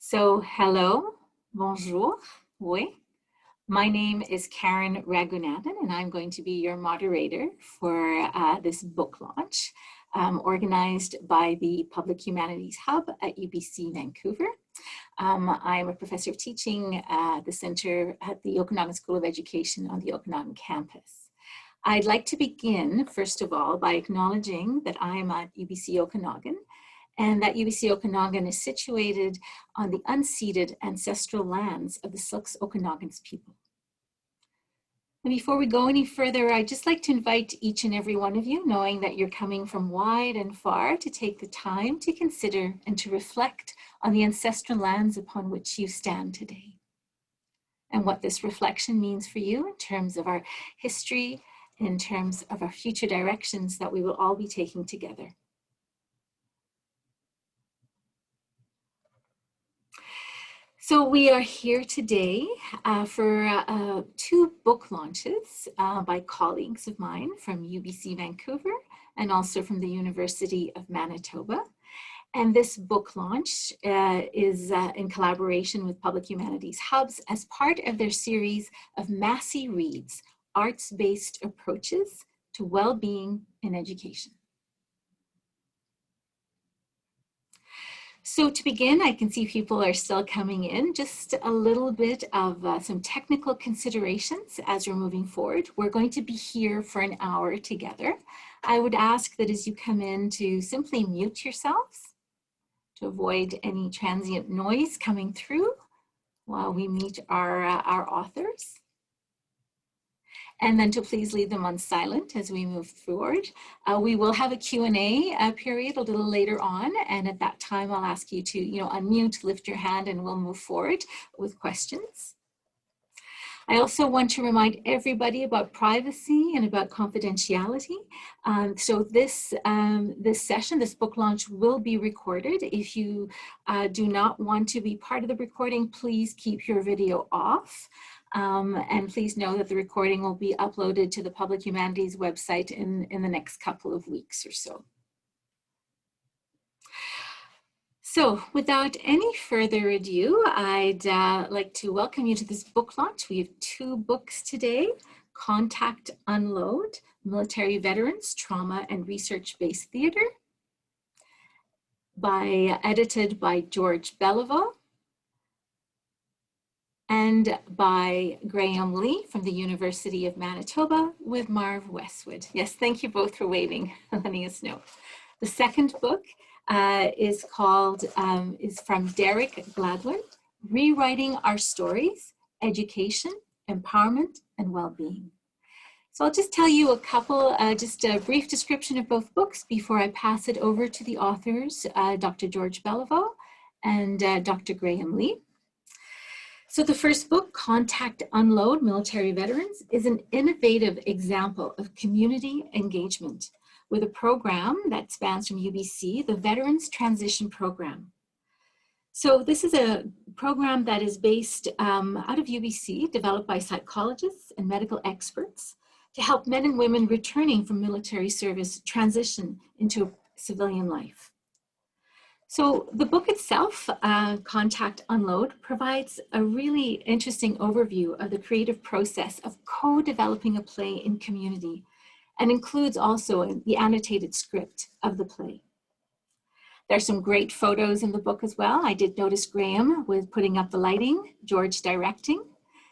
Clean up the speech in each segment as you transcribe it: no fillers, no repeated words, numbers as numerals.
So hello, bonjour, oui. My name is Karen Ragoonaden, and I'm going to be your moderator for this book launch organized by the Public Humanities Hub at UBC Vancouver. I'm a professor of teaching at the center at the Okanagan School of Education on the Okanagan campus. I'd like to begin, first of all, by acknowledging that I'm at UBC Okanagan, and that UBC Okanagan is situated on the unceded ancestral lands of the Syilx Okanagans people. And before we go any further, I'd just like to invite each and every one of you, knowing that you're coming from wide and far, to take the time to consider and to reflect on the ancestral lands upon which you stand today, and what this reflection means for you in terms of our history, in terms of our future directions that we will all be taking together. So we are here today for two book launches by colleagues of mine from UBC Vancouver and also from the University of Manitoba. And this book launch is in collaboration with Public Humanities Hubs as part of their series of Massy Reads, Arts-Based Approaches to Well-Being in Education. So to begin, I can see people are still coming in. Just a little bit of some technical considerations as we're moving forward. We're going to be here for an hour together. I would ask that as you come in to simply mute yourselves to avoid any transient noise coming through while we meet our authors. And then to please leave them on silent as we move forward. We will have a Q&A period a little later on, and at that time I'll ask you to unmute, lift your hand, and we'll move forward with questions. I also want to remind everybody about privacy and about confidentiality. So this session, this book launch, will be recorded. If you do not want to be part of the recording, please keep your video off. And please know that the recording will be uploaded to the Public Humanities website in the next couple of weeks or so. So without any further ado, I'd like to welcome you to this book launch. We have two books today: Contact Unload, Military Veterans, Trauma and Research-Based Theater, edited by George Belliveau, and by Graham Lee from the University of Manitoba with Marv Westwood. Yes, thank you both for waving and letting us know. The second book is from Derek Gladwin, Rewriting Our Stories, Education, Empowerment, and Wellbeing. So I'll just tell you just a brief description of both books before I pass it over to the authors, Dr. George Belliveau and Dr. Graham Lee. So the first book, Contact Unload, Military Veterans, is an innovative example of community engagement with a program that spans from UBC, the Veterans Transition Program. So this is a program that is based out of UBC, developed by psychologists and medical experts to help men and women returning from military service transition into civilian life. So the book itself, Contact Unload, provides a really interesting overview of the creative process of co-developing a play in community, and includes also the annotated script of the play. There's some great photos in the book as well. I did notice Graham was putting up the lighting, George directing.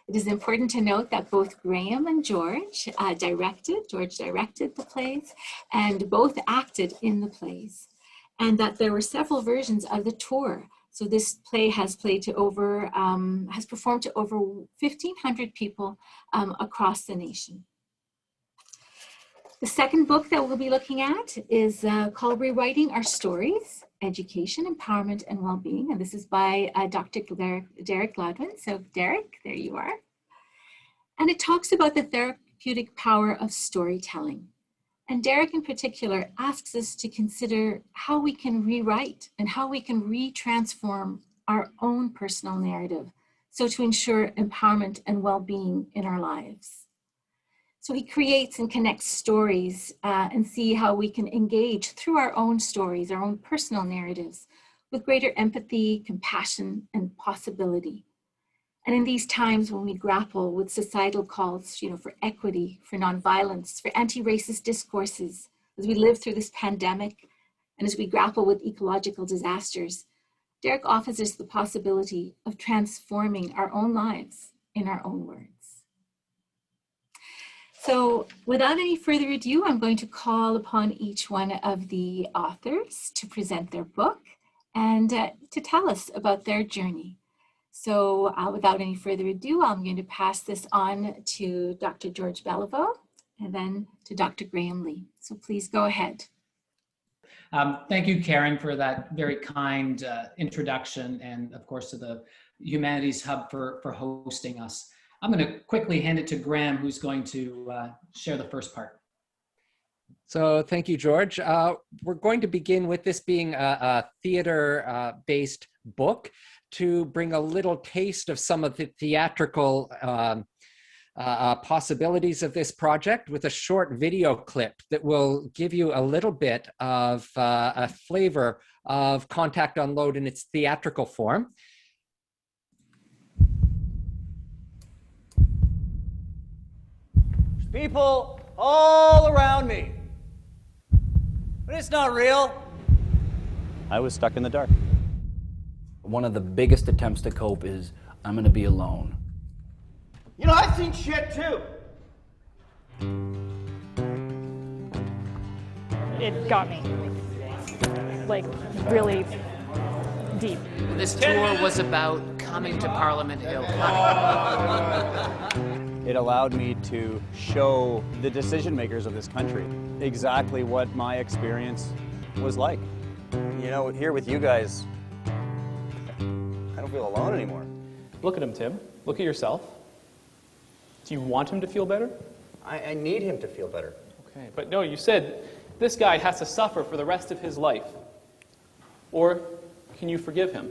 It is important to note that both Graham and George directed the plays, and both acted in the plays, and that there were several versions of the tour. So this play has performed to over 1,500 people across the nation. The second book that we'll be looking at is called Rewriting Our Stories, Education, Empowerment, and Wellbeing. And this is by Dr. Derek Gladwin. So Derek, there you are. And it talks about the therapeutic power of storytelling. And Derek in particular asks us to consider how we can rewrite and how we can retransform our own personal narrative, so to ensure empowerment and well-being in our lives. So he creates and connects stories and see how we can engage through our own stories, our own personal narratives, with greater empathy, compassion, and possibility. And in these times when we grapple with societal calls, for equity, for nonviolence, for anti-racist discourses, as we live through this pandemic, and as we grapple with ecological disasters, Derek offers us the possibility of transforming our own lives in our own words. So without any further ado, I'm going to call upon each one of the authors to present their book and to tell us about their journey. So without any further ado, I'm going to pass this on to Dr. George Belliveau and then to Dr. Graham Lee. So please go ahead. Thank you, Karen, for that very kind introduction, and of course to the Humanities Hub for hosting us. I'm going to quickly hand it to Graham, who's going to share the first part. So thank you, George. We're going to begin with this being a theater-based book to bring a little taste of some of the theatrical possibilities of this project with a short video clip that will give you a little bit of a flavor of Contact Unload in its theatrical form. There's people all around me, but it's not real. I was stuck in the dark. One of the biggest attempts to cope is, I'm going to be alone. I've seen shit too. It got me, like, really deep. This tour was about coming to Parliament Hill. It allowed me to show the decision makers of this country exactly what my experience was like. Here with you guys, I don't feel alone anymore. Look at him, Tim. Look at yourself. Do you want him to feel better? I need him to feel better. Okay, but no, you said this guy has to suffer for the rest of his life. Or can you forgive him?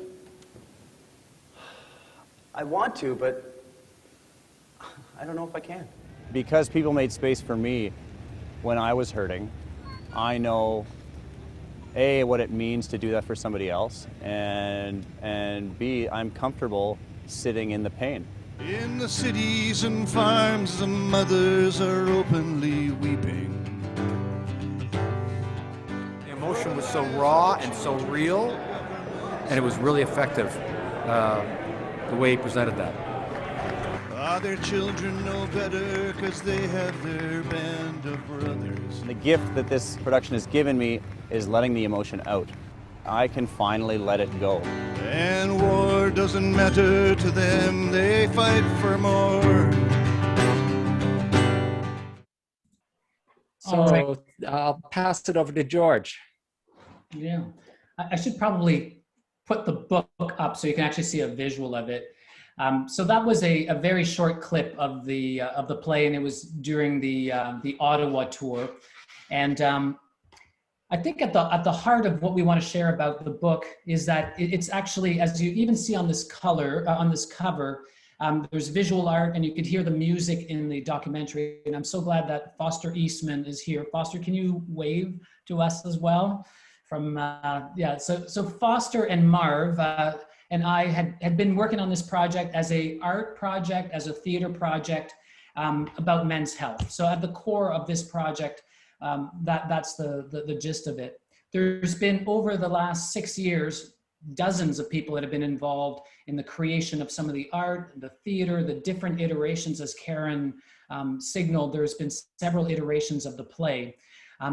I want to, but I don't know if I can. Because people made space for me when I was hurting, I know, A, what it means to do that for somebody else, and B, I'm comfortable sitting in the pain. In the cities and farms, the mothers are openly weeping. The emotion was so raw and so real, and it was really effective, the way he presented that. Their children know better because they have their band of brothers. The gift that this production has given me is letting the emotion out. I can finally let it go. And war doesn't matter to them, they fight for more. So I'll pass it over to George. Yeah, I should probably put the book up so you can actually see a visual of it. So that was a very short clip of the play, and it was during the Ottawa tour. And I think at the heart of what we want to share about the book is that it's actually, as you even see on this cover, there's visual art, and you could hear the music in the documentary. And I'm so glad that Foster Eastman is here. Foster, can you wave to us as well? So Foster and Marv and I had been working on this project as a art project, as a theater project about men's health. So at the core of this project, that's the gist of it. There's been, over the last 6 years, dozens of people that have been involved in the creation of some of the art, the theater, the different iterations, as Karen signaled. There's been several iterations of the play.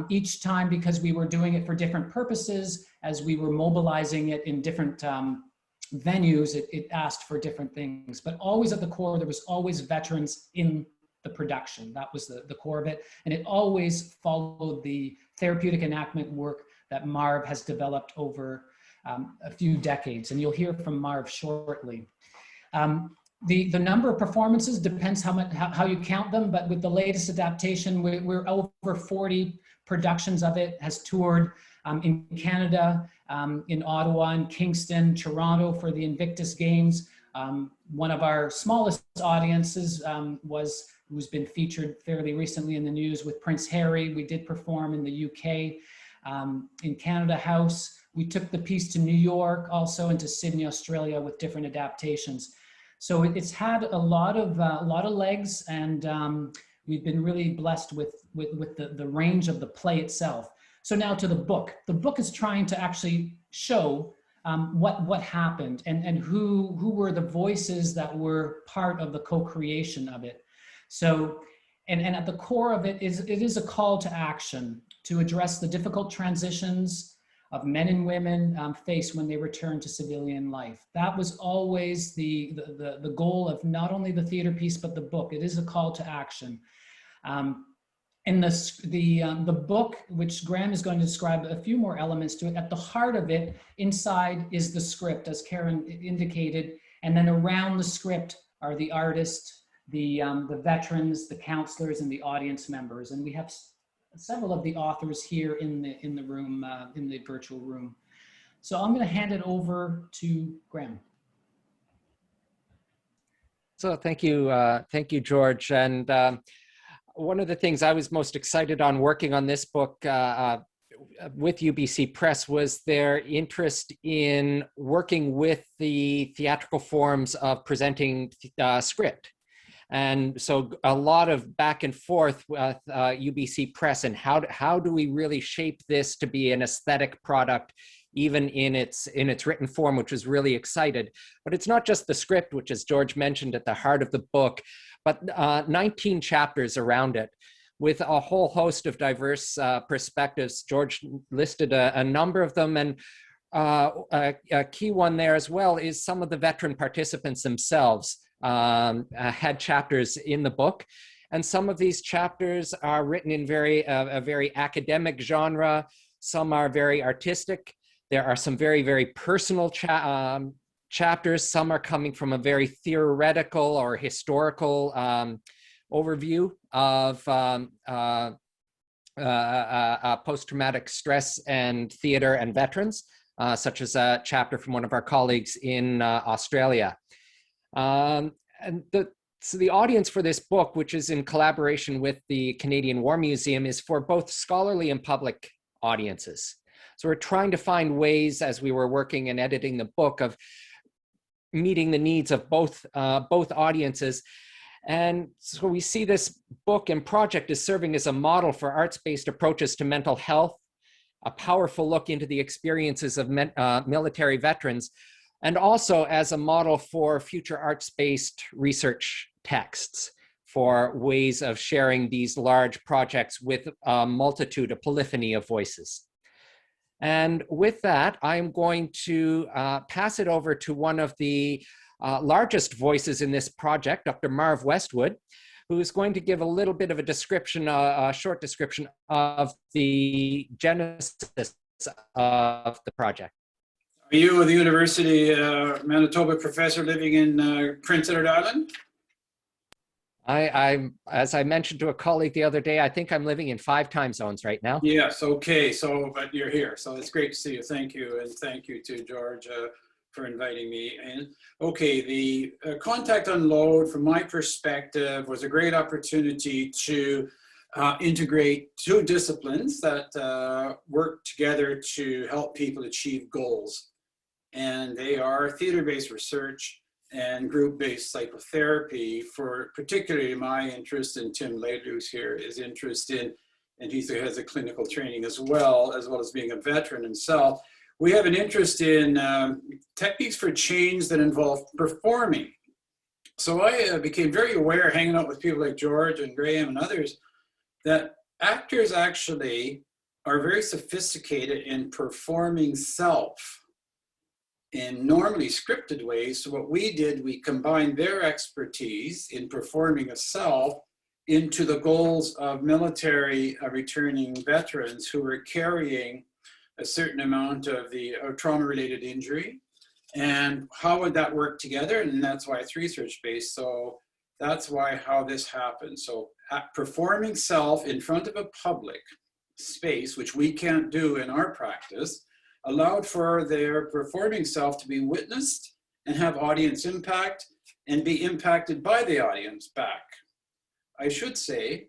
Each time, because we were doing it for different purposes, as we were mobilizing it in different venues, it asked for different things. But always at the core, there was always veterans in the production. That was the core of it. And it always followed the therapeutic enactment work that Marv has developed over a few decades. And you'll hear from Marv shortly. The number of performances depends how you count them, but with the latest adaptation, we're over 40 productions of it, has toured in Canada, in Ottawa and Kingston, Toronto for the Invictus Games. One of our smallest audiences who's been featured fairly recently in the news with Prince Harry. We did perform in the UK. in Canada House. We took the piece to New York, also into Sydney, Australia, with different adaptations. So it's had a lot of legs, and we've been really blessed with the range of the play itself. So now to the book. The book is trying to actually show what happened and who were the voices that were part of the co-creation of it. So, and at the core of it is a call to action to address the difficult transitions of men and women face when they return to civilian life. That was always the goal of not only the theater piece, but the book. It is a call to action. In the book, which Graham is going to describe a few more elements to it, at the heart of it, inside is the script, as Karen indicated, and then around the script are the artists, the veterans, the counselors, and the audience members. And we have several of the authors here in the room, in the virtual room. So I'm going to hand it over to Graham. So thank you, George. And one of the things I was most excited on working on this book with UBC Press was their interest in working with the theatrical forms of presenting script. And so a lot of back and forth with UBC Press and how do we really shape this to be an aesthetic product, even in its written form, which was really excited. But it's not just the script, which, as George mentioned, at the heart of the book, but 19 chapters around it with a whole host of diverse perspectives. George listed a number of them, and a key one there as well is some of the veteran participants themselves had chapters in the book. And some of these chapters are written in a very academic genre. Some are very artistic. There are some very, very personal chapters. Some are coming from a very theoretical or historical overview of post-traumatic stress and theater and veterans, such as a chapter from one of our colleagues in Australia. So the audience for this book, which is in collaboration with the Canadian War Museum, is for both scholarly and public audiences. So we're trying to find ways, as we were working and editing the book, of meeting the needs of both audiences. And so we see this book and project as serving as a model for arts-based approaches to mental health, a powerful look into the experiences of military veterans, and also as a model for future arts-based research texts for ways of sharing these large projects with a multitude, a polyphony of voices. And with that, I'm going to pass it over to one of the largest voices in this project, Dr. Marv Westwood, who is going to give a little bit of a description, a short description of the genesis of the project. Are you the University Manitoba professor living in Prince Edward Island? I'm, as I mentioned to a colleague the other day, I think I'm living in 5 time zones right now. Yes, okay, so, but you're here, so it's great to see you. Thank you, and thank you to George for inviting me in. Okay, the Contact Unload, from my perspective, was a great opportunity to integrate 2 disciplines that work together to help people achieve goals. And they are theater-based research and group-based psychotherapy, for particularly my interest, and Tim Laidler, who's here, is interest in, and he has a clinical training as well as being a veteran himself. We have an interest in techniques for change that involve performing. So I became very aware, hanging out with people like George and Graham and others, that actors actually are very sophisticated in performing self in normally scripted ways. So what we did, we combined their expertise in performing a self into the goals of military returning veterans who were carrying a certain amount of the trauma-related injury. And how would that work together? And that's why it's research-based. So that's how this happened. So performing self in front of a public space, which we can't do in our practice, allowed for their performing self to be witnessed and have audience impact and be impacted by the audience back. I should say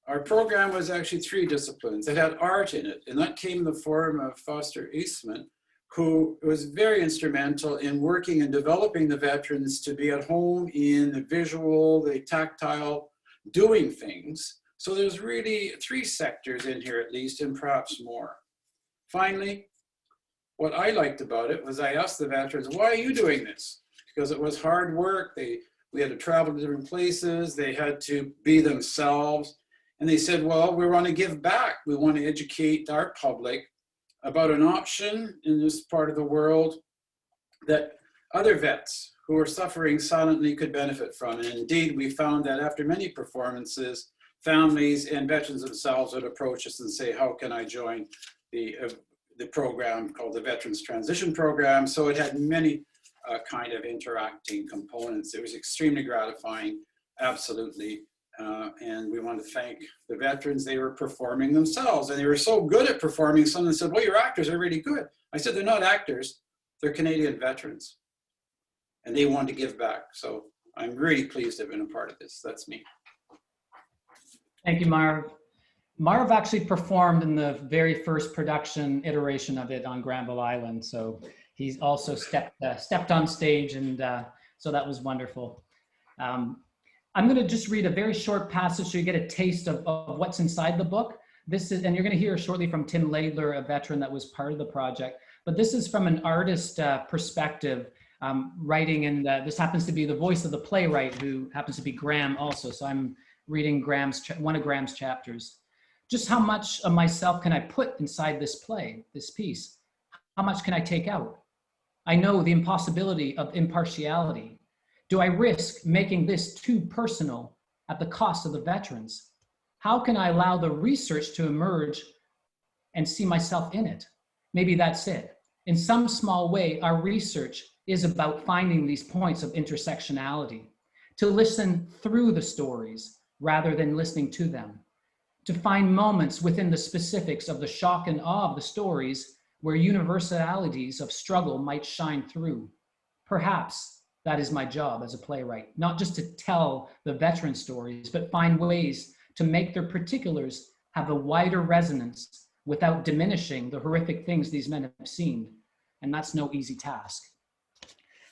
our program was actually 3 disciplines. It had art in it, and that came in the form of Foster Eastman, who was very instrumental in working and developing the veterans to be at home in the visual, the tactile, doing things. So there's really 3 sectors in here at least, and perhaps more. Finally, what I liked about it was I asked the veterans, why are you doing this? Because it was hard work. We had to travel to different places. They had to be themselves. And they said, well, we want to give back. We want to educate our public about an option in this part of the world that other vets who are suffering silently could benefit from. And indeed, we found that after many performances, families and veterans themselves would approach us and say, how can I join the program called the Veterans Transition Program? So it had many kind of interacting components. It was extremely gratifying, absolutely. And we want to thank the veterans. They were performing themselves, and they were so good at performing. Someone said, well, your actors are really good. I said, they're not actors, they're Canadian veterans. And they wanted to give back. So I'm really pleased to have been a part of this. That's me. Thank you, Marv. Marv actually performed in the very first production iteration of it on Granville Island. So he's also stepped on stage, and so that was wonderful. I'm going to just read a very short passage so you get a taste of what's inside the book. This is, and you're going to hear shortly from Tim Laidler, a veteran that was part of the project. But this is from an artist perspective, writing, and this happens to be the voice of the playwright, who happens to be Graham also. So I'm reading one of Graham's chapters. Just how much of myself can I put inside this play, this piece? How much can I take out? I know the impossibility of impartiality. Do I risk making this too personal at the cost of the veterans? How can I allow the research to emerge and see myself in it? Maybe that's it. In some small way, our research is about finding these points of intersectionality, to listen through the stories rather than listening to them, to find moments within the specifics of the shock and awe of the stories where universalities of struggle might shine through. Perhaps that is my job as a playwright, not just to tell the veteran stories, but find ways to make their particulars have a wider resonance without diminishing the horrific things these men have seen. And that's no easy task.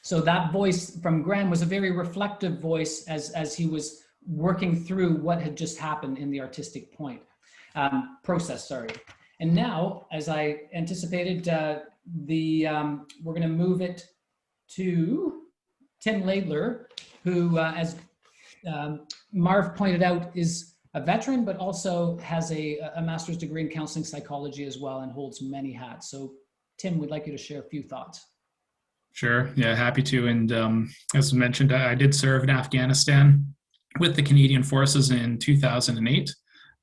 So that voice from Graham was a very reflective voice as he was working through what had just happened in the artistic process. And now, as I anticipated, we're going to move it to Tim Laidler, who, as Marv pointed out, is a veteran, but also has a master's degree in counseling psychology as well, and holds many hats. So Tim, we'd like you to share a few thoughts. Sure, yeah, happy to. And as mentioned, I did serve in Afghanistan with the Canadian Forces in 2008,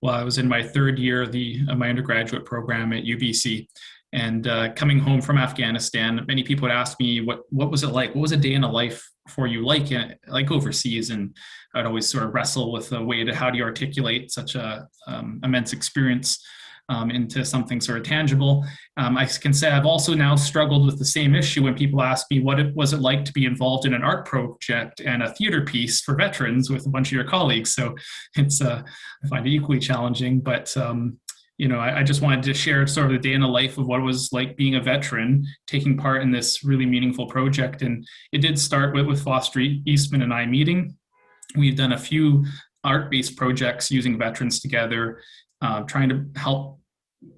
while I was in my 3rd year of my undergraduate program at UBC. And coming home from Afghanistan, many people would ask me, what was it like? What was a day in a life for you like overseas? And I'd always sort of wrestle with the way to how do you articulate such a immense experience into something sort of tangible. I can say I've also now struggled with the same issue when people ask me what was it like to be involved in an art project and a theater piece for veterans with a bunch of your colleagues. So it's I find it equally challenging, but I just wanted to share sort of the day in the life of what it was like being a veteran, taking part in this really meaningful project. And it did start with Foster Eastman and I meeting. We've done a few art-based projects using veterans together, trying to help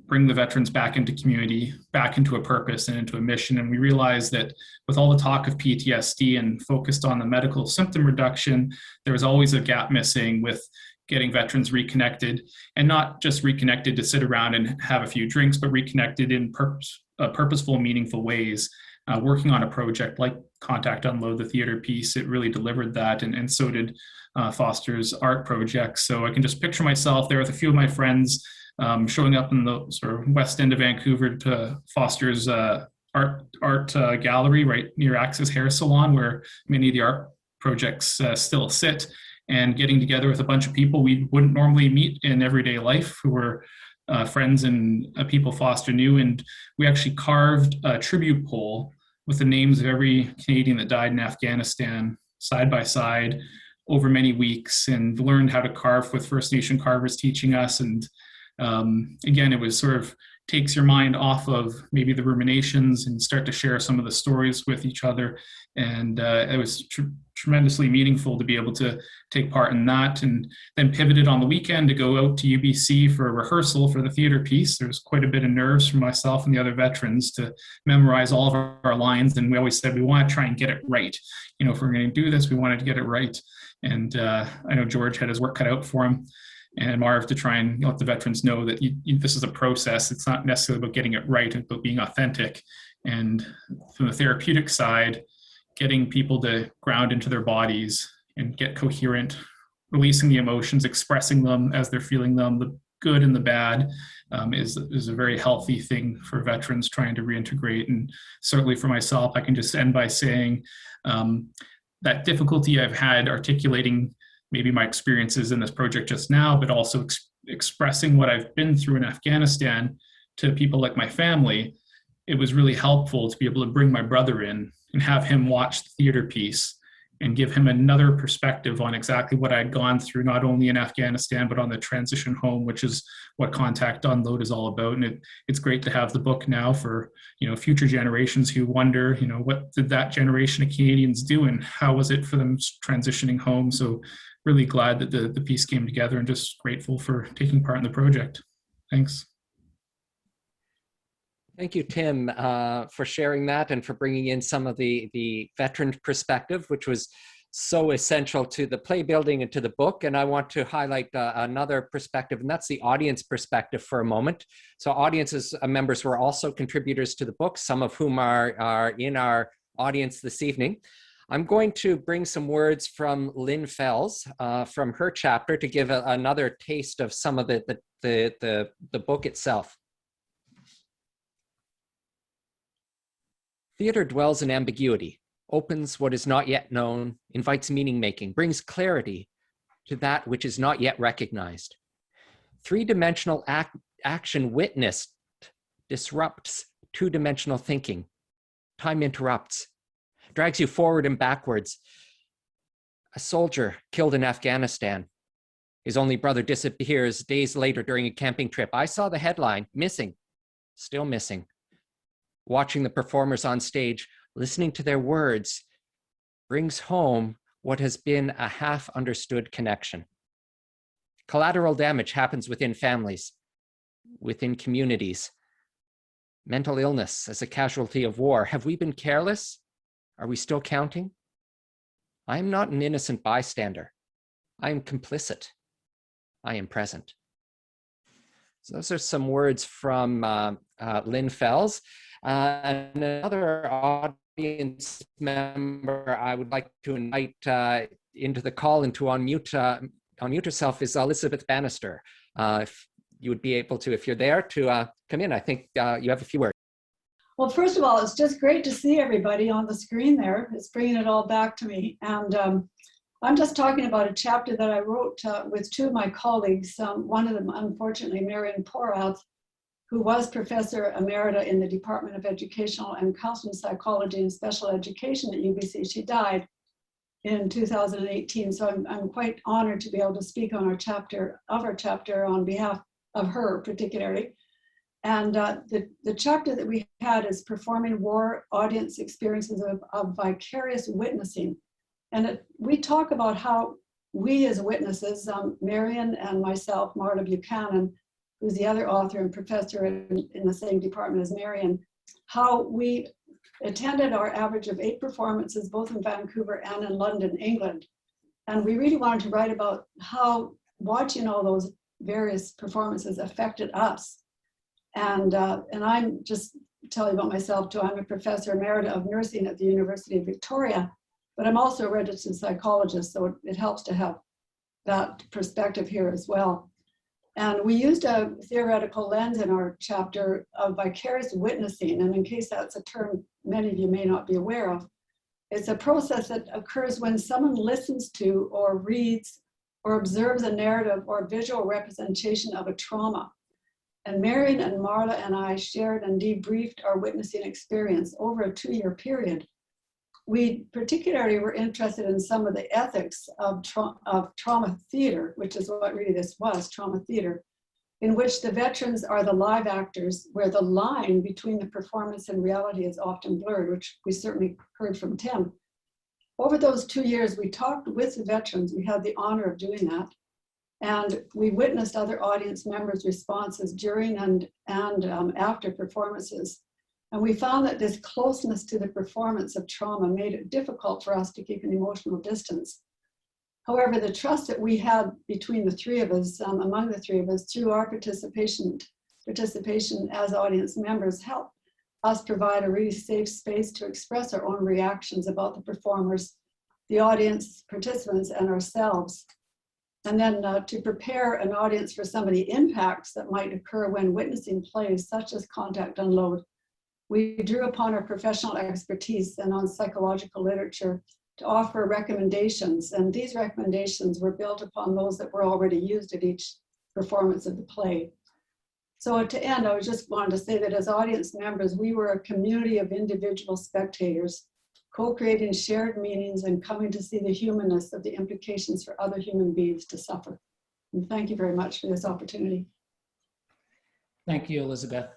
bring the veterans back into community, back into a purpose and into a mission. And we realized that with all the talk of PTSD and focused on the medical symptom reduction, there was always a gap missing with getting veterans reconnected, and not just reconnected to sit around and have a few drinks, but reconnected in purposeful, meaningful ways. Working on a project like Contact Unload, the theater piece, it really delivered that, and so did Foster's art projects. So I can just picture myself there with a few of my friends showing up in the sort of west end of Vancouver to Foster's art gallery right near Axis Hair Salon, where many of the art projects still sit, and getting together with a bunch of people we wouldn't normally meet in everyday life, who were friends and people Foster knew. And we actually carved a tribute pole with the names of every Canadian that died in Afghanistan side by side, over many weeks and learned how to carve with First Nation carvers teaching us. And again, it was sort of takes your mind off of maybe the ruminations and start to share some of the stories with each other. And it was tremendously meaningful to be able to take part in that, and then pivoted on the weekend to go out to UBC for a rehearsal for the theater piece. There was quite a bit of nerves for myself and the other veterans to memorize all of our lines. And we always said, we want to try and get it right. You know, if we're going to do this, we wanted to get it right. And I know George had his work cut out for him, and Marv, to try and let the veterans know that this is a process. It's not necessarily about getting it right, it's about being authentic. And from the therapeutic side, getting people to ground into their bodies and get coherent, releasing the emotions, expressing them as they're feeling them, the good and the bad, is a very healthy thing for veterans trying to reintegrate. And certainly for myself, I can just end by saying that difficulty I've had articulating maybe my experiences in this project just now, but also expressing what I've been through in Afghanistan to people like my family. It was really helpful to be able to bring my brother in and have him watch the theater piece and give him another perspective on exactly what I'd gone through, not only in Afghanistan, but on the transition home, which is what Contact Unload is all about. And it's great to have the book now for, future generations who wonder, what did that generation of Canadians do and how was it for them transitioning home? So really glad that the piece came together, and just grateful for taking part in the project. Thanks. Thank you, Tim, for sharing that and for bringing in some of the veteran perspective, which was so essential to the play building and to the book. And I want to highlight another perspective, and that's the audience perspective for a moment. So audiences members were also contributors to the book, some of whom are in our audience this evening. I'm going to bring some words from Lynn Fells from her chapter to give another taste of some of the book itself. Theater dwells in ambiguity, opens what is not yet known, invites meaning-making, brings clarity to that which is not yet recognized. Three-dimensional action witnessed disrupts two-dimensional thinking. Time interrupts, drags you forward and backwards. A soldier killed in Afghanistan. His only brother disappears days later during a camping trip. I saw the headline, missing, still missing. Watching the performers on stage, listening to their words, brings home what has been a half-understood connection. Collateral damage happens within families, within communities. Mental illness as a casualty of war. Have we been careless? Are we still counting? I am not an innocent bystander. I am complicit. I am present. So those are some words from Lynn Fells. And another audience member I would like to invite into the call and to unmute herself is Elizabeth Bannister. If you would be able to, if you're there, to come in. I think you have a few words. Well, first of all, it's just great to see everybody on the screen there. It's bringing it all back to me. And I'm just talking about a chapter that I wrote with two of my colleagues. One of them, unfortunately, Marion Porath, who was Professor Emerita in the Department of Educational and Counseling Psychology and Special Education at UBC. She died in 2018, so I'm quite honored to be able to speak on our chapter on behalf of her particularly. And the chapter that we had is Performing War Audience Experiences of Vicarious Witnessing. And we talk about how we as witnesses, Marion and myself, Marla Buchanan, who's the other author and professor in the same department as Marion, how we attended our average of 8 performances, both in Vancouver and in London, England. And we really wanted to write about how watching all those various performances affected us. And I'm just telling about myself too. I'm a professor emerita of nursing at the University of Victoria, but I'm also a registered psychologist, so it helps to have that perspective here as well. And we used a theoretical lens in our chapter of vicarious witnessing. And in case that's a term many of you may not be aware of, it's a process that occurs when someone listens to or reads or observes a narrative or visual representation of a trauma. And Marion and Marla and I shared and debriefed our witnessing experience over a 2-year period. we particularly were interested in some of the ethics of trauma theater, which is what really this was, trauma theater, in which the veterans are the live actors, where the line between the performance and reality is often blurred, which we certainly heard from Tim. Over those 2 years, we talked with the veterans. We had the honor of doing that. And we witnessed other audience members' responses during and after performances. And we found that this closeness to the performance of trauma made it difficult for us to keep an emotional distance. However, the trust that we had between the three of us, among the three of us, through our participation as audience members, helped us provide a really safe space to express our own reactions about the performers, the audience participants, and ourselves. And then to prepare an audience for some of the impacts that might occur when witnessing plays such as Contact Unload, we drew upon our professional expertise and on psychological literature to offer recommendations. And these recommendations were built upon those that were already used at each performance of the play. So to end, I just wanted to say that as audience members, we were a community of individual spectators, co-creating shared meanings and coming to see the humanness of the implications for other human beings to suffer. And thank you very much for this opportunity. Thank you, Elizabeth,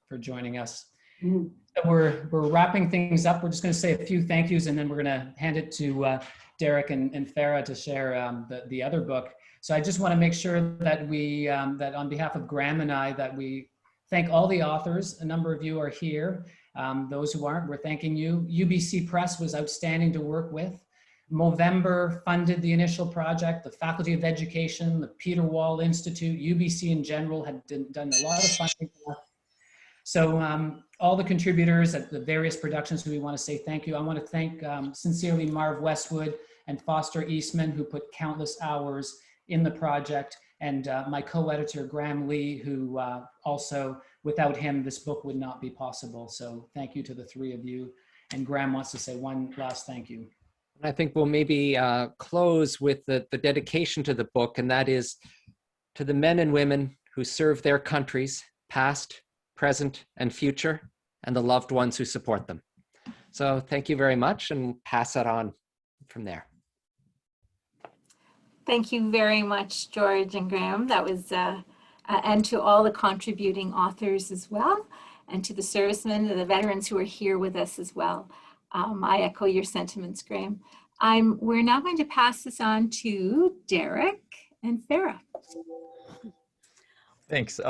for joining us. Mm-hmm. So we're wrapping things up. We're just going to say a few thank yous, and then we're going to hand it to Derek and Farah to share the other book. So I just want to make sure that we, that on behalf of Graham and I, that we thank all the authors. A number of you are here. Those who aren't, we're thanking you. UBC Press was outstanding to work with. Movember funded the initial project. The Faculty of Education, the Peter Wall Institute, UBC in general had done a lot of funding for us. So all the contributors at the various productions who we want to say thank you. I want to thank sincerely Marv Westwood and Foster Eastman, who put countless hours in the project, and my co-editor Graham Lee, who also, without him, this book would not be possible. So thank you to the three of you. And Graham wants to say one last thank you. I think we'll maybe close with the dedication to the book, and that is to the men and women who serve their countries, past, present, and future, and the loved ones who support them. So thank you very much, and pass that on from there. Thank you very much, George and Graham. That was, and to all the contributing authors as well, and to the servicemen and the veterans who are here with us as well. I echo your sentiments, Graham. We're now going to pass this on to Derek and Farah. Thanks.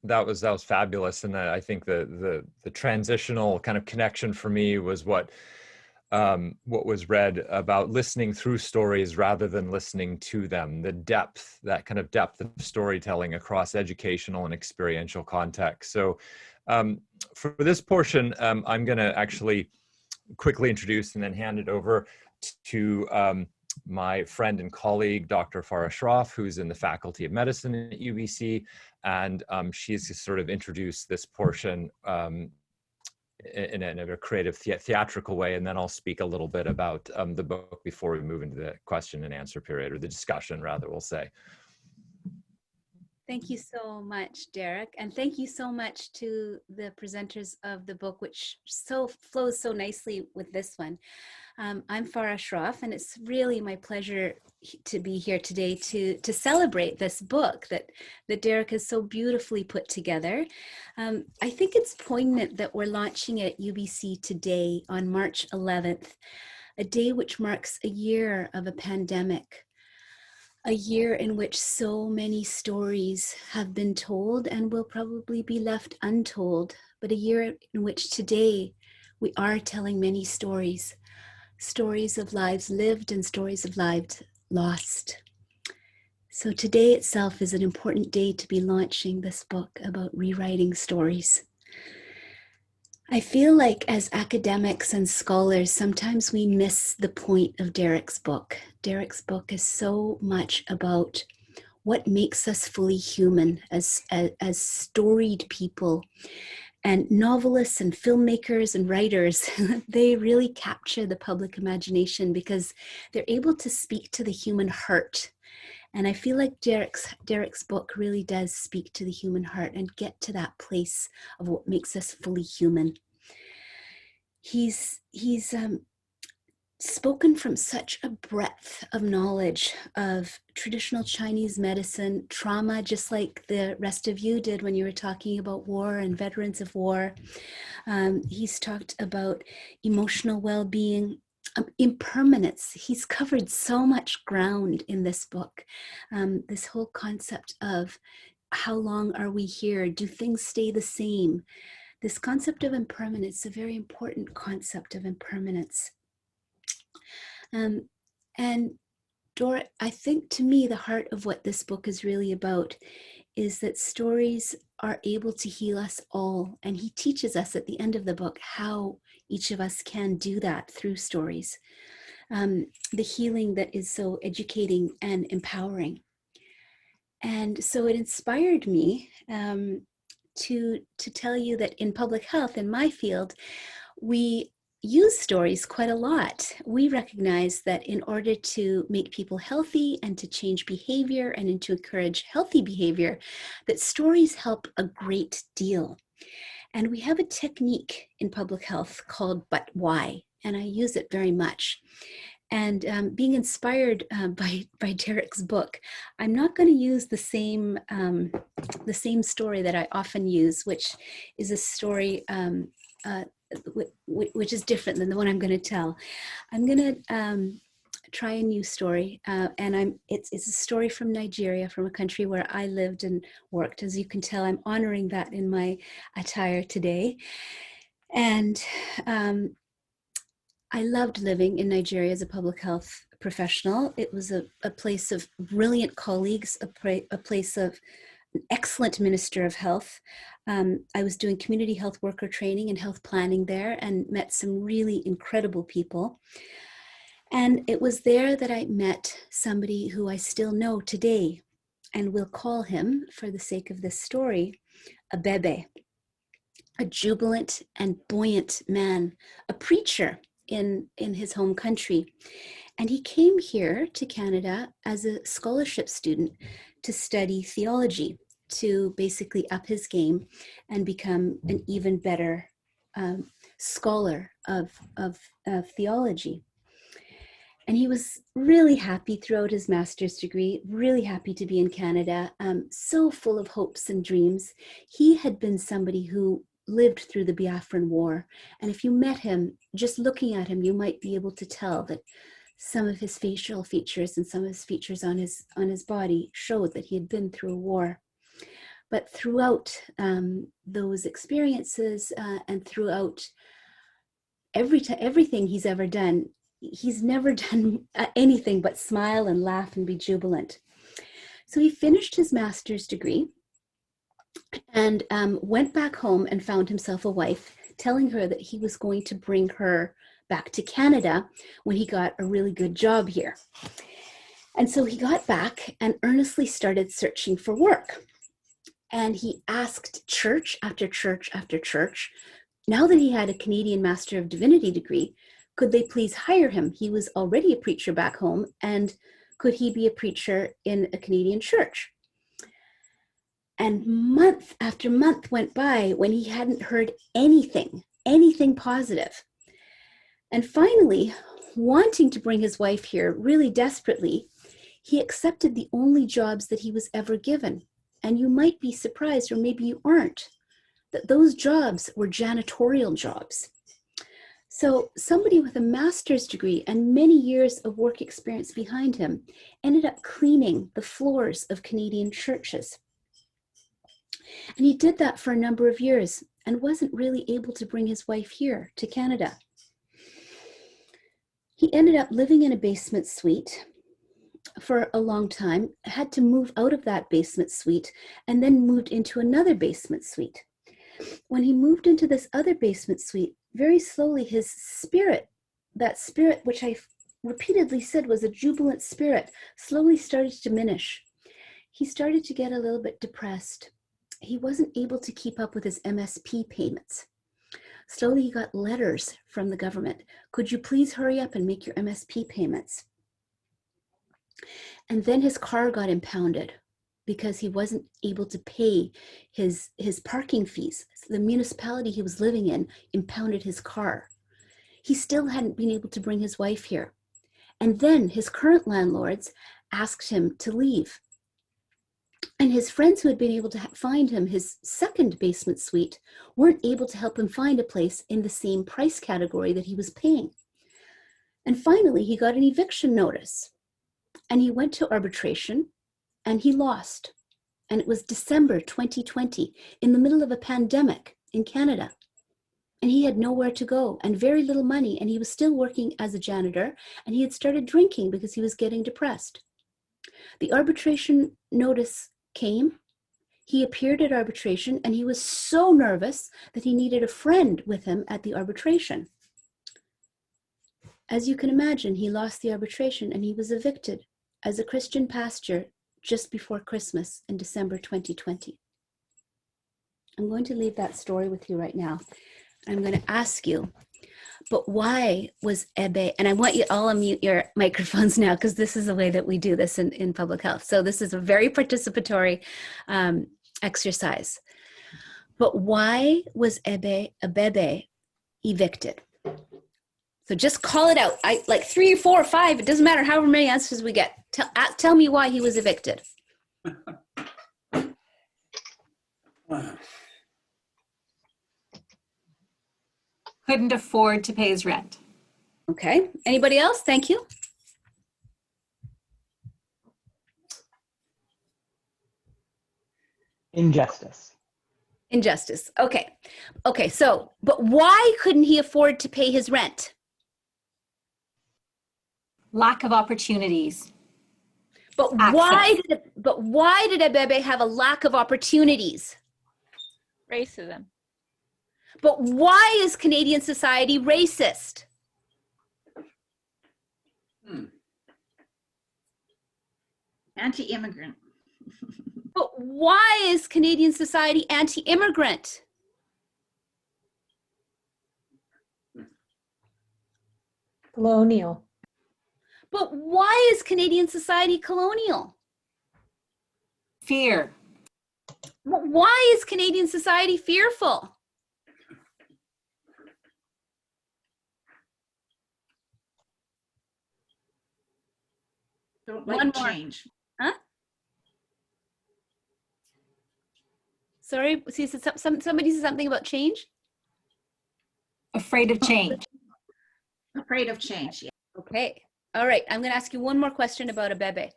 That was fabulous, and I think the transitional kind of connection for me was what was read about listening through stories rather than listening to them. The depth, that kind of depth of storytelling across educational and experiential contexts. So for this portion, I'm going to actually quickly introduce and then hand it over to my friend and colleague, Dr. Farah Shroff, who's in the Faculty of Medicine at UBC, and she's sort of introduced this portion in a creative theatrical way, and then I'll speak a little bit about the book before we move into the question and answer period, or the discussion rather, we'll say. Thank you so much, Derek, and thank you so much to the presenters of the book, which flows so nicely with this one. I'm Farah Shroff, and it's really my pleasure to be here today to celebrate this book that Derek has so beautifully put together. I think it's poignant that we're launching at UBC today on March 11th, a day which marks a year of a pandemic, a year in which so many stories have been told and will probably be left untold, but a year in which today we are telling many stories. Stories of lives lived and stories of lives lost. So today itself is an important day to be launching this book about rewriting stories. I feel like as academics and scholars, sometimes we miss the point of Derek's book. Derek's book is so much about what makes us fully human as storied people. And novelists and filmmakers and writers, they really capture the public imagination because they're able to speak to the human heart. And I feel like Derek's book really does speak to the human heart and get to that place of what makes us fully human. He's spoken from such a breadth of knowledge of traditional Chinese medicine, trauma, just like the rest of you did when you were talking about war and veterans of war. He's talked about emotional well-being, impermanence. He's covered so much ground in this book. This whole concept of how long are we here? Do things stay the same? This concept of impermanence, a very important concept of impermanence. And Dora, I think to me, the heart of what this book is really about is that stories are able to heal us all. And he teaches us at the end of the book how each of us can do that through stories. The healing that is so educating and empowering. And so it inspired me to tell you that in public health, in my field, we use stories quite a lot. We recognize that in order to make people healthy and to change behavior and to encourage healthy behavior, that stories help a great deal. And we have a technique in public health called "but why?" and I use it very much. And being inspired by Derek's book, I'm not going to use the same story that I often use, which is a story which is different than the one I'm going to tell. I'm going to try a new story, and it's a story from Nigeria, from a country where I lived and worked. As you can tell, I'm honoring that in my attire today. And I loved living in Nigeria as a public health professional. It was a place of brilliant colleagues, a place of an excellent minister of health. I was doing community health worker training and health planning there and met some really incredible people. And it was there that I met somebody who I still know today, and we'll call him, for the sake of this story, a Bebe, a jubilant and buoyant man, a preacher in his home country. And he came here to Canada as a scholarship student to study theology, to basically up his game and become an even better scholar of theology. And he was really happy throughout his master's degree, really happy to be in Canada, so full of hopes and dreams. He had been somebody who lived through the Biafran War. And if you met him, just looking at him, you might be able to tell that some of his facial features and some of his features on his body showed that he had been through a war. But throughout those experiences and throughout everything he's ever done, he's never done anything but smile and laugh and be jubilant. So he finished his master's degree and went back home and found himself a wife, telling her that he was going to bring her back to Canada when he got a really good job here. And so he got back and earnestly started searching for work. And he asked church after church after church, now that he had a Canadian Master of Divinity degree, could they please hire him? He was already a preacher back home, and could he be a preacher in a Canadian church? And month after month went by when he hadn't heard anything positive. And finally, wanting to bring his wife here really desperately, he accepted the only jobs that he was ever given. And you might be surprised, or maybe you aren't, that those jobs were janitorial jobs. So somebody with a master's degree and many years of work experience behind him ended up cleaning the floors of Canadian churches. And he did that for a number of years and wasn't really able to bring his wife here to Canada. He ended up living in a basement suite for a long time, had to move out of that basement suite, and then moved into another basement suite. When he moved into this other basement suite, very slowly his spirit, that spirit which I repeatedly said was a jubilant spirit, slowly started to diminish. He started to get a little bit depressed. He wasn't able to keep up with his MSP payments. Slowly he got letters from the government. Could you please hurry up and make your MSP payments? And then his car got impounded because he wasn't able to pay his parking fees. So the municipality he was living in impounded his car. he still hadn't been able to bring his wife here. And then his current landlords asked him to leave. And his friends who had been able to find him his second basement suite weren't able to help him find a place in the same price category that he was paying. And finally, he got an eviction notice. And he went to arbitration and he lost. And it was December 2020, in the middle of a pandemic in Canada. And he had nowhere to go and very little money. And he was still working as a janitor, and he had started drinking because he was getting depressed. The arbitration notice came. He appeared at arbitration, and he was so nervous that he needed a friend with him at the arbitration. As you can imagine, he lost the arbitration and he was evicted as a Christian pastor just before Christmas in December 2020. I'm going to leave that story with you right now. I'm going to ask you, but why was Ebe, and I want you all unmute your microphones now, because this is the way that we do this in public health. So this is a very participatory exercise. But why was Ebebe evicted? So just call it out. Like 3 or 4 or 5, it doesn't matter however many answers we get. Tell me why he was evicted. Couldn't afford to pay his rent. Okay, anybody else? Thank you. Injustice. Injustice, okay. Okay, so, but why couldn't he afford to pay his rent? Lack of opportunities. But why did Ebebe have a lack of opportunities? Racism. But why is Canadian society racist? Anti-immigrant. But why is Canadian society anti-immigrant? Colonial. But why is Canadian society colonial? Fear. But why is Canadian society fearful? Don't One like more. change. Huh? Sorry, see, somebody said something about change? Afraid of change. Afraid of change, yeah. Okay, all right, I'm gonna ask you one more question about Ebebe.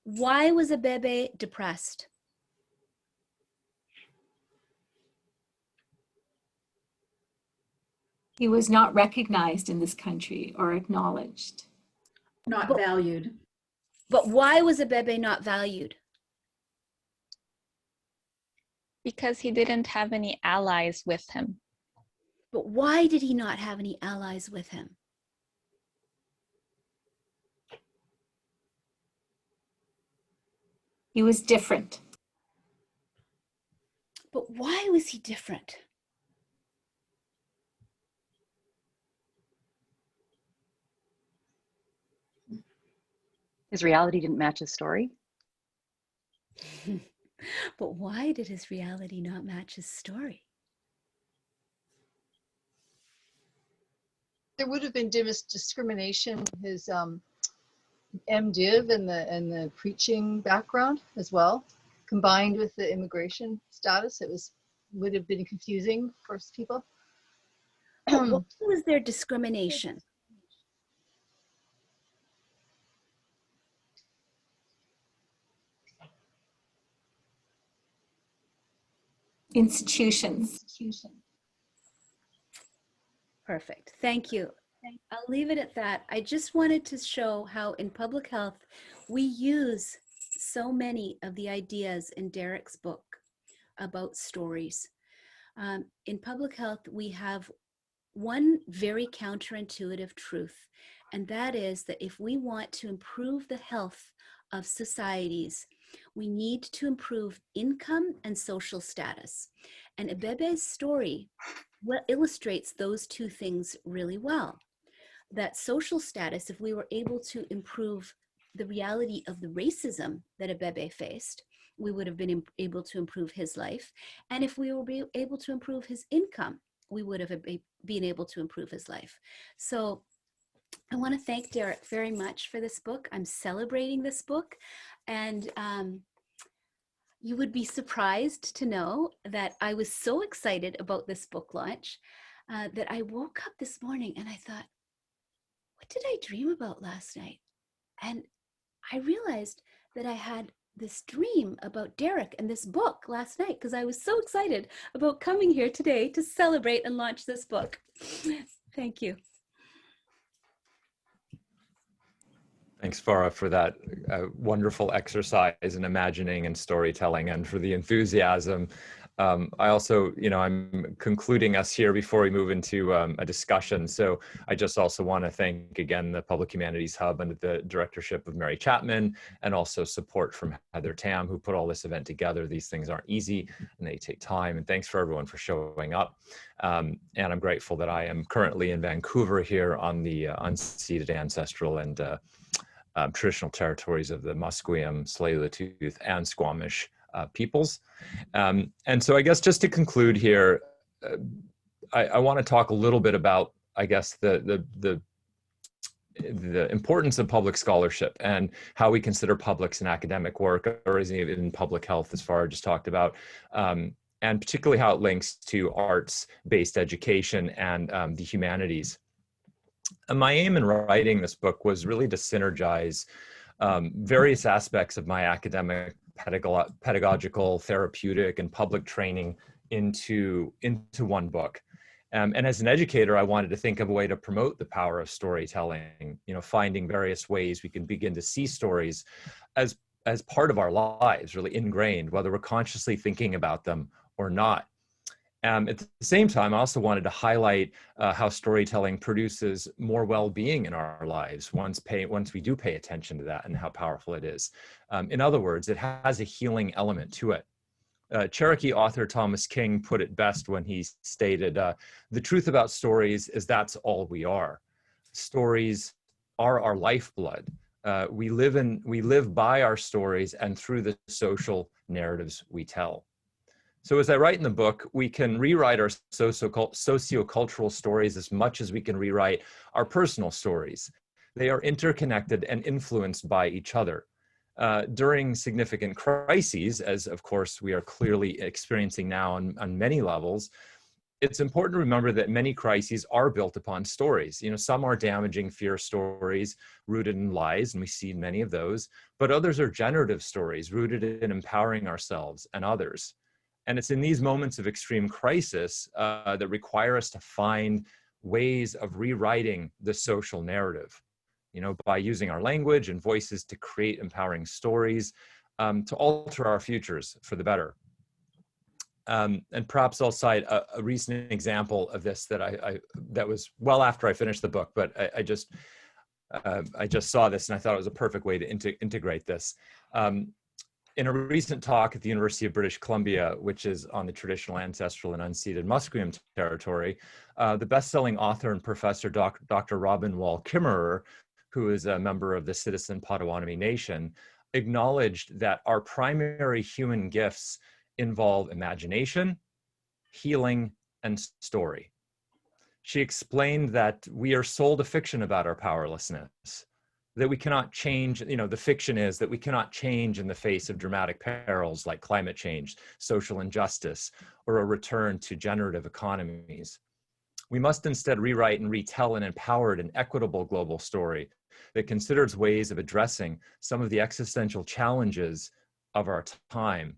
Why was Ebebe depressed? He was not recognized in this country or acknowledged. Not valued. But why was Ebebe not valued? Because he didn't have any allies with him. But why did he not have any allies with him? He was different. But why was he different? His reality didn't match his story. But why did his reality not match his story? There would have been discrimination, his MDiv and the preaching background as well, combined with the immigration status. It would have been confusing for people. Why was there discrimination? Institutions. Perfect, thank you. I'll leave it at that. I just wanted to show how in public health, we use so many of the ideas in Derek's book about stories. In public health, we have one very counterintuitive truth, and that is that if we want to improve the health of societies, we need to improve income and social status. And Ebebe's story illustrates those two things really well. That social status, if we were able to improve the reality of the racism that Ebebe faced, we would have been able to improve his life. And if we were able to improve his income, we would have been able to improve his life. So I want to thank Derek very much for this book. I'm celebrating this book, and you would be surprised to know that I was so excited about this book launch that I woke up this morning and I thought, what did I dream about last night? And I realized that I had this dream about Derek and this book last night because I was so excited about coming here today to celebrate and launch this book. Thank you. Thanks, Farah, for that wonderful exercise in imagining and storytelling, and for the enthusiasm. I also, I'm concluding us here before we move into a discussion. So I just also want to thank again the Public Humanities Hub under the directorship of Mary Chapman, and also support from Heather Tam, who put all this event together. These things aren't easy and they take time. And thanks for everyone for showing up. And I'm grateful that I am currently in Vancouver here on the unceded ancestral and traditional territories of the Musqueam, Tsleil-Waututh, and Squamish peoples. And so I guess just to conclude here, I want to talk a little bit about, I guess, the importance of public scholarship and how we consider publics in academic work, or even in public health, as Farah just talked about, and particularly how it links to arts-based education and the humanities. And my aim in writing this book was really to synergize various aspects of my academic, pedagogical, therapeutic, and public training into one book. And as an educator, I wanted to think of a way to promote the power of storytelling, finding various ways we can begin to see stories as part of our lives, really ingrained, whether we're consciously thinking about them or not. At the same time, I also wanted to highlight how storytelling produces more well-being in our lives once we do pay attention to that, and how powerful it is. In other words, it has a healing element to it. Cherokee author Thomas King put it best when he stated, "The truth about stories is that's all we are. Stories are our lifeblood. We live by our stories and through the social narratives we tell." So as I write in the book, we can rewrite our sociocultural stories as much as we can rewrite our personal stories. They are interconnected and influenced by each other. During significant crises, as of course we are clearly experiencing now on many levels, it's important to remember that many crises are built upon stories. Some are damaging fear stories rooted in lies, and we see many of those, but others are generative stories rooted in empowering ourselves and others. And it's in these moments of extreme crisis that require us to find ways of rewriting the social narrative, by using our language and voices to create empowering stories, to alter our futures for the better. And perhaps I'll cite a recent example of this that was well after I finished the book, but I just saw this and I thought it was a perfect way to integrate this. In a recent talk at the University of British Columbia, which is on the traditional ancestral and unceded Musqueam territory, the best-selling author and professor, Dr. Robin Wall Kimmerer, who is a member of the Citizen Potawatomi Nation, acknowledged that our primary human gifts involve imagination, healing, and story. She explained that we are sold a fiction about our powerlessness, that we cannot change, the fiction is that we cannot change in the face of dramatic perils like climate change, social injustice, or a return to generative economies. We must instead rewrite and retell an empowered and equitable global story that considers ways of addressing some of the existential challenges of our time.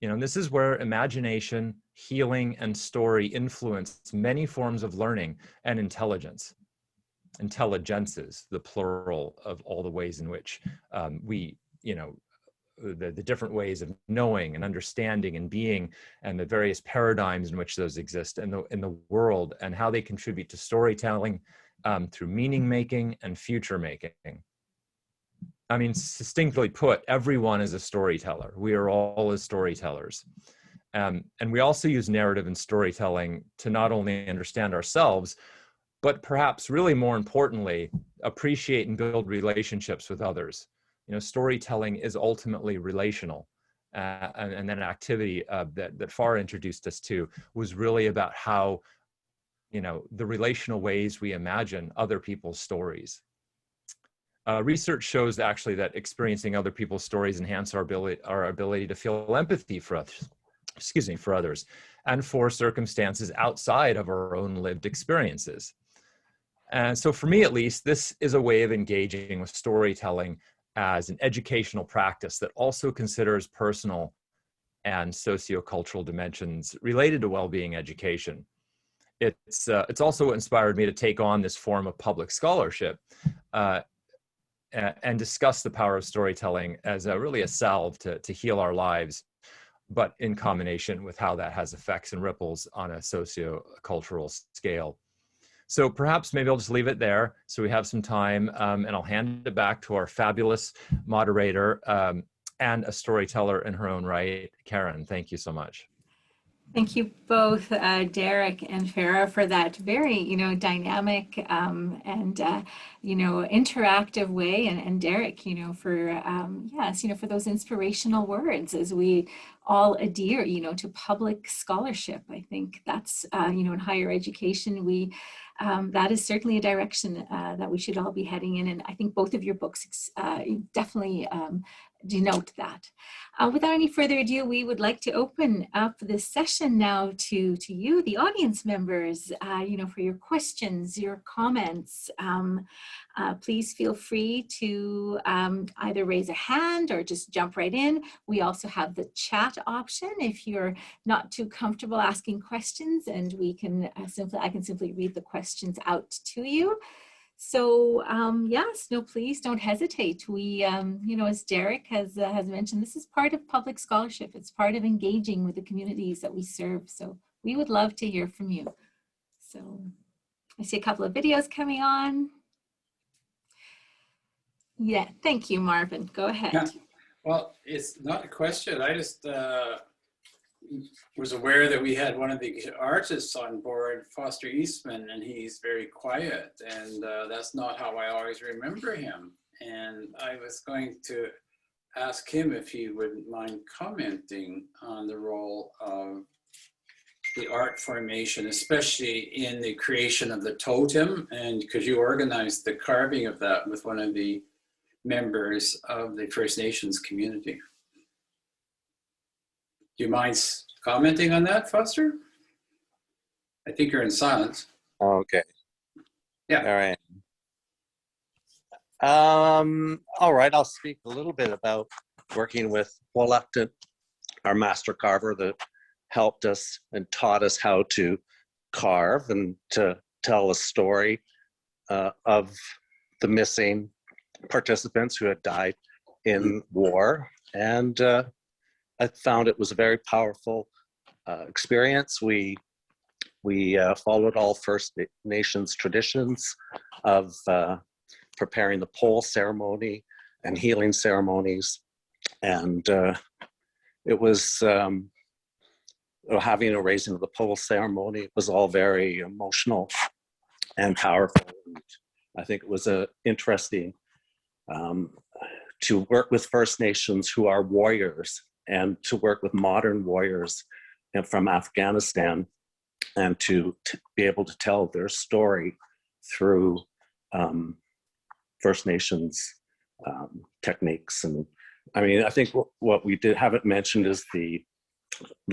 And this is where imagination, healing, and story influence many forms of learning and intelligence. Intelligences, the plural of all the ways in which we, the different ways of knowing and understanding and being, and the various paradigms in which those exist in the world, and how they contribute to storytelling through meaning making and future making. I mean, succinctly put, everyone is a storyteller. We are all as storytellers. And we also use narrative and storytelling to not only understand ourselves, but perhaps really more importantly, appreciate and build relationships with others. Storytelling is ultimately relational. And then an activity that Farah introduced us to was really about how the relational ways we imagine other people's stories. Research shows actually that experiencing other people's stories enhance our ability to feel empathy for others, for others, and for circumstances outside of our own lived experiences. And so for me, at least, this is a way of engaging with storytelling as an educational practice that also considers personal and sociocultural dimensions related to well-being education. It's also inspired me to take on this form of public scholarship and discuss the power of storytelling as really a salve to heal our lives, but in combination with how that has effects and ripples on a sociocultural scale. So perhaps maybe I'll just leave it there so we have some time, and I'll hand it back to our fabulous moderator and a storyteller in her own right, Karen. Thank you so much. Thank you both, Derek and Farah, for that very, dynamic and, interactive way. And Derek, for, yes, for those inspirational words as we all adhere, to public scholarship. I think that's, in higher education, that is certainly a direction that we should all be heading in. And I think both of your books definitely denote that. Without any further ado, we would like to open up this session now to you, the audience members, for your questions, your comments. Please feel free to either raise a hand or just jump right in. We also have the chat option if you're not too comfortable asking questions, and we can I can simply read the questions out to you. So yes, no, please don't hesitate. We, as Derek has mentioned, this is part of public scholarship. It's part of engaging with the communities that we serve. So we would love to hear from you. So I see a couple of videos coming on. Yeah, thank you, Marvin. Go ahead. Yeah. Well, it's not a question. I just was aware that we had one of the artists on board, Foster Eastman, and he's very quiet, and that's not how I always remember him. And I was going to ask him if he wouldn't mind commenting on the role of the art formation, especially in the creation of the totem, and because you organized the carving of that with one of the members of the First Nations community. Do you mind commenting on that, Foster? I think you're in silence. Okay. Yeah. All right. All right, I'll speak a little bit about working with Gladwin, our master carver that helped us and taught us how to carve and to tell a story of the missing participants who had died in war. And I found it was a very powerful experience. We followed all First Nations traditions of preparing the pole ceremony and healing ceremonies. And it was having a raising of the pole ceremony. It was all very emotional and powerful. And I think it was interesting to work with First Nations who are warriors, and to work with modern warriors from Afghanistan, and to be able to tell their story through First Nations techniques. And I mean, I think what we haven't mentioned is the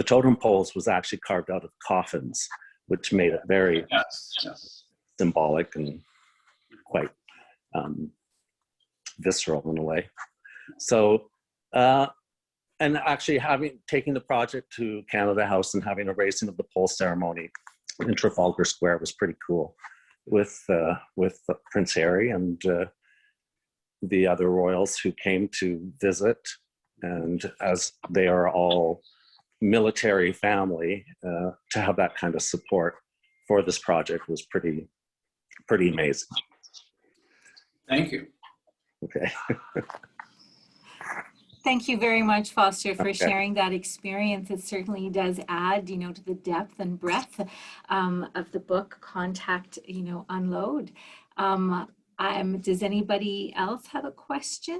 totem poles was actually carved out of coffins, which made it very symbolic and quite visceral in a way. So, and actually taking the project to Canada House and having a raising of the pole ceremony in Trafalgar Square was pretty cool with Prince Harry and the other royals who came to visit. And as they are all military family, to have that kind of support for this project was pretty amazing. Thank you. Okay. Thank you very much, Foster, for sharing that experience. It certainly does add, to the depth and breadth of the book, Contact, Unload. Does anybody else have a question?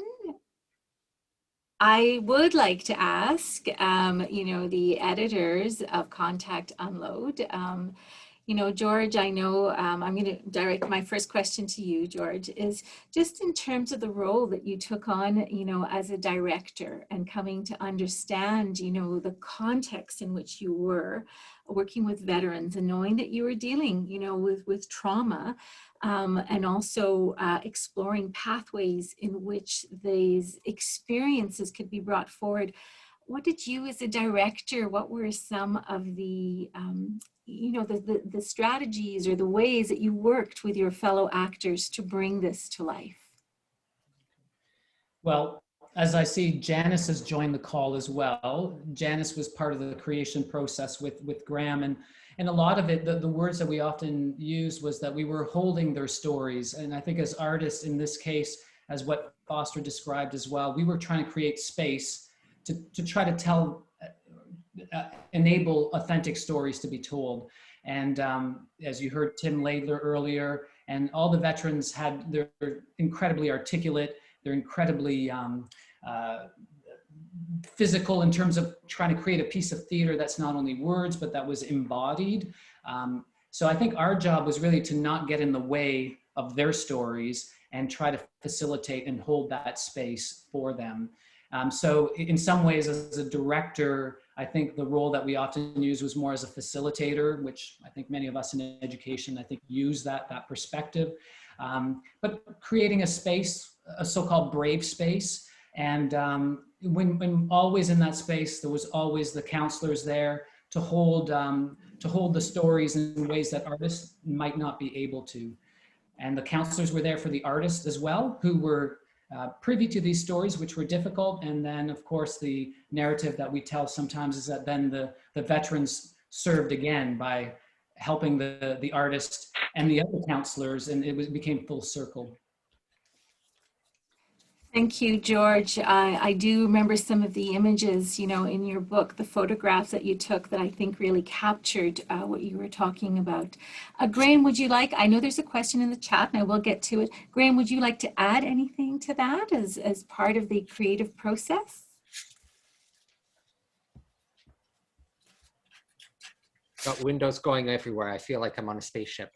I would like to ask, the editors of Contact Unload, You know, George, I know I'm going to direct my first question to you, George, is just in terms of the role that you took on, you know, as a director and coming to understand, you know, the context in which you were working with veterans and knowing that you were dealing, you know, with trauma, and also exploring pathways in which these experiences could be brought forward. What did you as a director, what were some of the, you know, the strategies or the ways that you worked with your fellow actors to bring this to life? Well, as I see, Janice has joined the call as well. Janice was part of the creation process with Graham, and a lot of it, the words that we often use was that we were holding their stories. And I think as artists in this case, as what Foster described as well, we were trying to create space to try to tell, enable authentic stories to be told. And as you heard Tim Laidler earlier, and all the veterans they're incredibly articulate, they're incredibly physical in terms of trying to create a piece of theater that's not only words, but that was embodied. So I think our job was really to not get in the way of their stories and try to facilitate and hold that space for them. So in some ways, as a director, I think the role that we often use was more as a facilitator, which I think many of us in education, I think, use that perspective. But creating a space, a so-called brave space. And when always in that space, there was always the counselors there to hold the stories in ways that artists might not be able to. And the counselors were there for the artists as well, who were privy to these stories, which were difficult. And then, of course, the narrative that we tell sometimes is that then the veterans served again by helping the artist and the other counselors, and it became full circle. Thank you, George. I do remember some of the images, you know, in your book, the photographs that you took that I think really captured what you were talking about. Graham, would you like, I know there's a question in the chat and I will get to it. Graham, would you like to add anything to that as part of the creative process? Got windows going everywhere. I feel like I'm on a spaceship.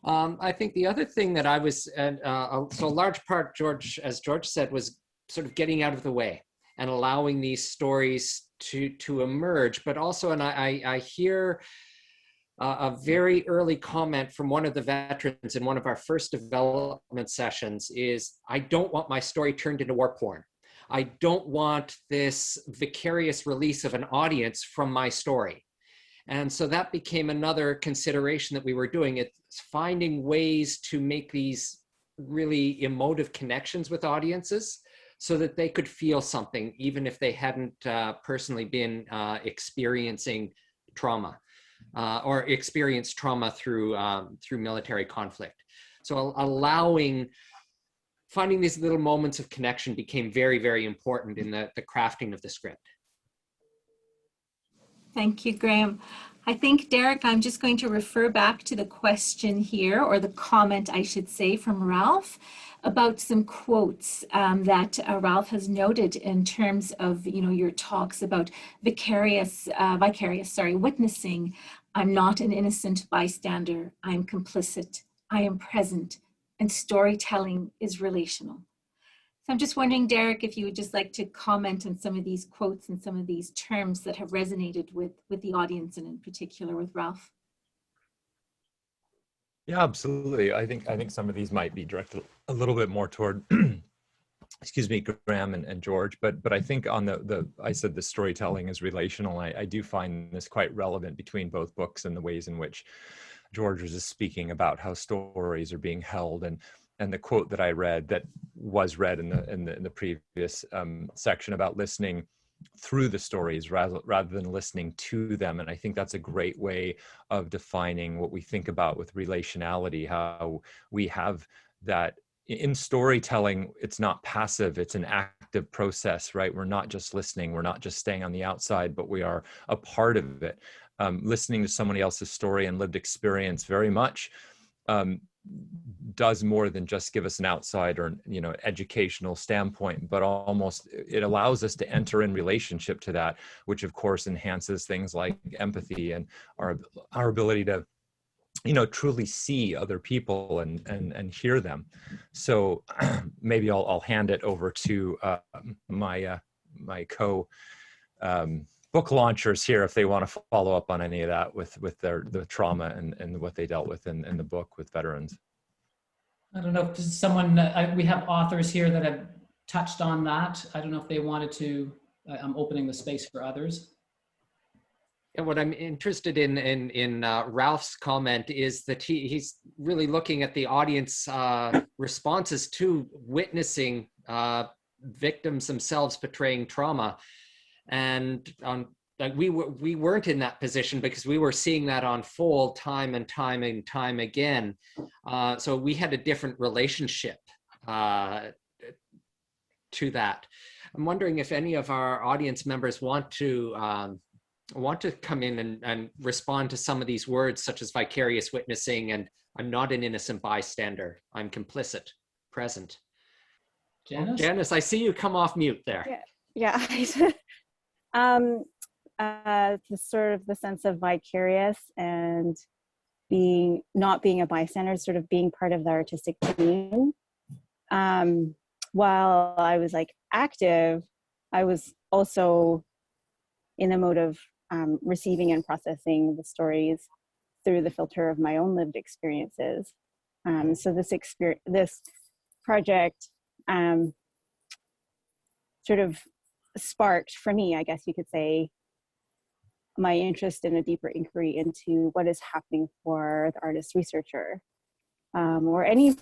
I think the other thing that I was, so a large part, George, as George said, was sort of getting out of the way and allowing these stories to emerge. But also, and I hear a very early comment from one of the veterans in one of our first development sessions is, I don't want my story turned into war porn. I don't want this vicarious release of an audience from my story. And so that became another consideration that we were doing. It's finding ways to make these really emotive connections with audiences so that they could feel something, even if they hadn't personally been experiencing trauma or experienced trauma through military conflict. So finding these little moments of connection became very, very important in the crafting of the script. Thank you, Graham. I think, Derek, I'm just going to refer back to the question here, or the comment, I should say, from Ralph about some quotes that Ralph has noted in terms of, you know, your talks about vicarious witnessing. I'm not an innocent bystander. I'm complicit. I am present. And storytelling is relational. So I'm just wondering, Derek, if you would just like to comment on some of these quotes and some of these terms that have resonated with the audience and in particular with Ralph. Yeah, absolutely. I think some of these might be directed a little bit more toward, excuse me, Graham and George, but I think on I said the storytelling is relational. I do find this quite relevant between both books and the ways in which George was just speaking about how stories are being held, and the quote that I read that was read in the previous section about listening through the stories rather than listening to them. And I think that's a great way of defining what we think about with relationality, how we have that in storytelling. It's not passive, it's an active process, right? We're not just listening, we're not just staying on the outside, but we are a part of it. Listening to somebody else's story and lived experience very much does more than just give us an outside or, you know, educational standpoint, but almost it allows us to enter in relationship to that, which of course enhances things like empathy and our ability to truly see other people and hear them. So maybe I'll hand it over to my book launchers here if they want to follow up on any of that with the trauma and what they dealt with in the book with veterans. I don't know if someone, we have authors here that have touched on that. I don't know if they wanted to, I'm opening the space for others. And what I'm interested in Ralph's comment is that he's really looking at the audience responses to witnessing victims themselves portraying trauma. And like we weren't in that position because we were seeing that unfold time and time and time again. So we had a different relationship to that. I'm wondering if any of our audience members want to come in and respond to some of these words, such as vicarious witnessing and I'm not an innocent bystander, I'm complicit, present. Janice? Janice, I see you come off mute there. Yeah. The sort of the sense of vicarious and not being a bystander, sort of being part of the artistic team. While I was like active, I was also in the mode of receiving and processing the stories through the filter of my own lived experiences. So this project sort of sparked for me, I guess you could say, my interest in a deeper inquiry into what is happening for the artist researcher, or any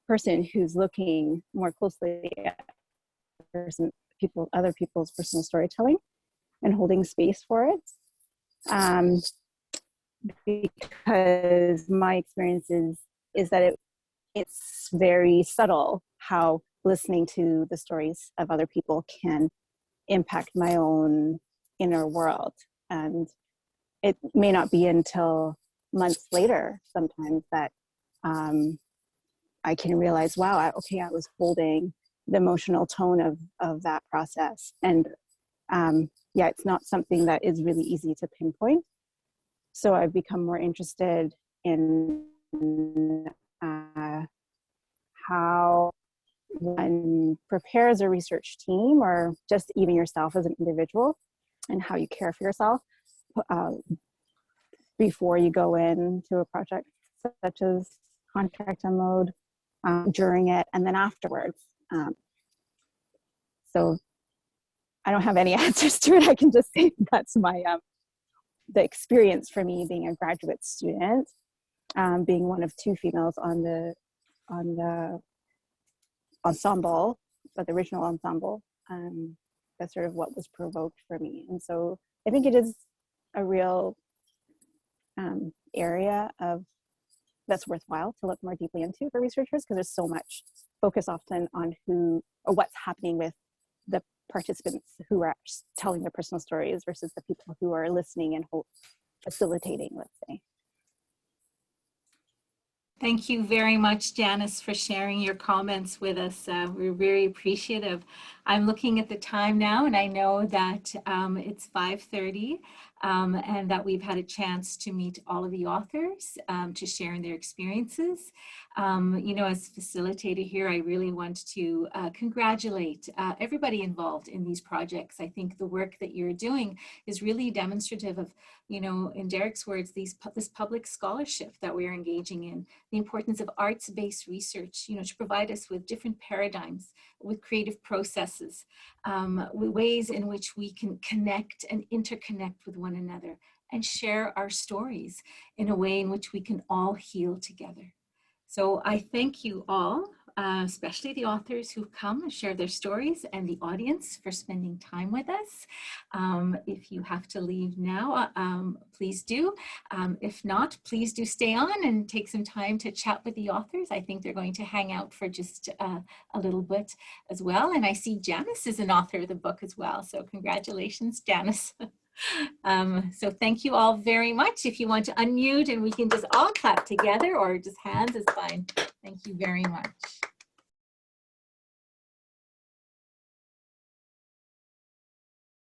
person who's looking more closely at other people's personal storytelling and holding space for it. Because my experience is that it's very subtle how listening to the stories of other people can impact my own inner world. And it may not be until months later sometimes that I can realize, wow, I was holding the emotional tone of that process. And yeah, it's not something that is really easy to pinpoint. So I've become more interested in how one prepares a research team, or just even yourself as an individual, and how you care for yourself before you go into a project such as contract unload, during it, and then afterwards. So I don't have any answers to it. I can just say that's my the experience for me being a graduate student, being one of two females on the ensemble, but the original ensemble. That's sort of what was provoked for me. And so I think it is a real area that's worthwhile to look more deeply into for researchers, because there's so much focus often on who or what's happening with the participants who are telling their personal stories versus the people who are listening and facilitating, let's say. Thank you very much, Janice, for sharing your comments with us. We're very appreciative. I'm looking at the time now, and I know that it's 5:30, and that we've had a chance to meet all of the authors to share their experiences. As facilitator here, I really want to congratulate everybody involved in these projects. I think the work that you're doing is really demonstrative of, in Derek's words, this public scholarship that we're engaging in, the importance of arts-based research, to provide us with different paradigms, with creative processes, with ways in which we can connect and interconnect with one another and share our stories in a way in which we can all heal together. So I thank you all, especially the authors who've come and shared their stories, and the audience for spending time with us. If you have to leave now, please do. If not, please do stay on and take some time to chat with the authors. I think they're going to hang out for just a little bit as well. And I see Janice is an author of the book as well. So congratulations, Janice. So thank you all very much. If you want to unmute and we can just all clap together, or just hands is fine. Thank you very much.